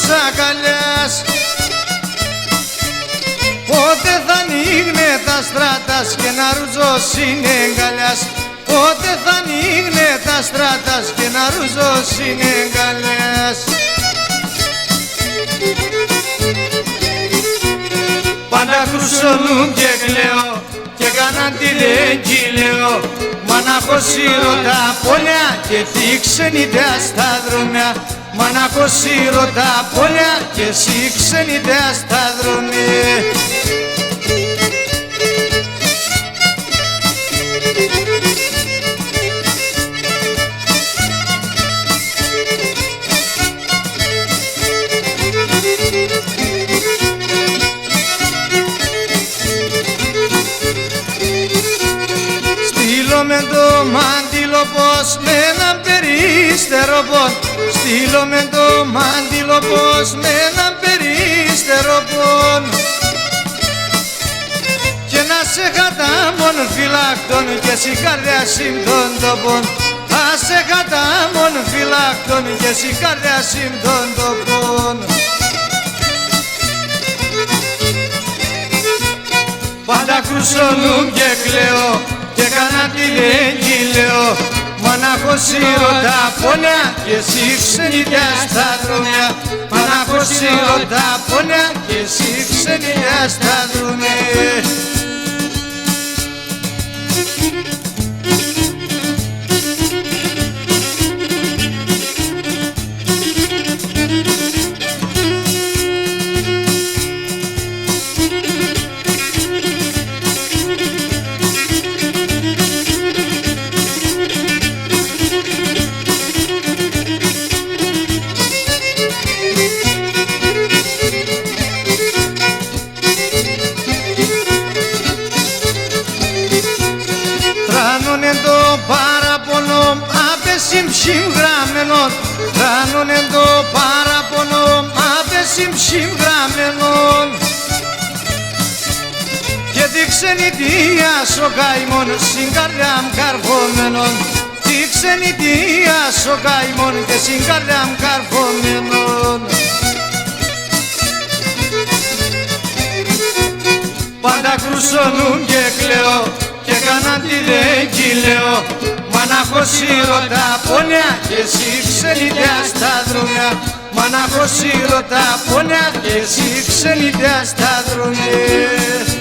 τους αγκαλιάς. Πότε θα ανοίγνε τα στράτας και να ρούζος είναι αγκαλιάς. Πότε θα ανοίγνε τα στράτας και να ρούζος είναι αγκαλιάς. Πάντα κρουσολούν και κλαίω και κάναν τη λέγει λέω. Μανάχος ήρωτα πόλια και τι ξενιτέα στα δρόμια. Μανάχος ήρωτα πόλια και εσύ ξενιτέα στα δρόμια. Στείλω με το μάντιλο πως με έναν περίστερο πον. Στείλω με το μάντιλο πως με έναν περίστερο πον. Και να σε κατάμον φυλάκτον και εσύ καρδιά σύμπτων τοπών. Θα σε κατάμον φυλάκτον και εσύ καρδιά σύμπτων τοπών. Πάντα κρουσολούν και κλαίω και κάνα τη λέγει λέω. Μανάχος ήρωτα πόνια και εσύ ξενιτέα στα δρόμια. Μανάχος ήρωτα πόνια και εσύ ξενιτέα στα δρόμια. Τράνωνε το παραπονό απεσύμψιμ γραμμένον. Τράνωνε το παραπονό απεσύμψιμ γραμμένον. Και τη ξενιτία ο καημόν συν καρδιάμ καρφωμένον. Τη ξενιτία ο καημόν και συν καρδιάμ καρφωμένον. Πάντα κρουσολούν και κλαίω και κάναν τη λέγει λέω. Μανάχος ήρωτα πόνια και εσύ ξενιτέα στα δρόμια. Μανάχος ήρωτα πόνια και εσύ ξενιτέα στα δρόμια.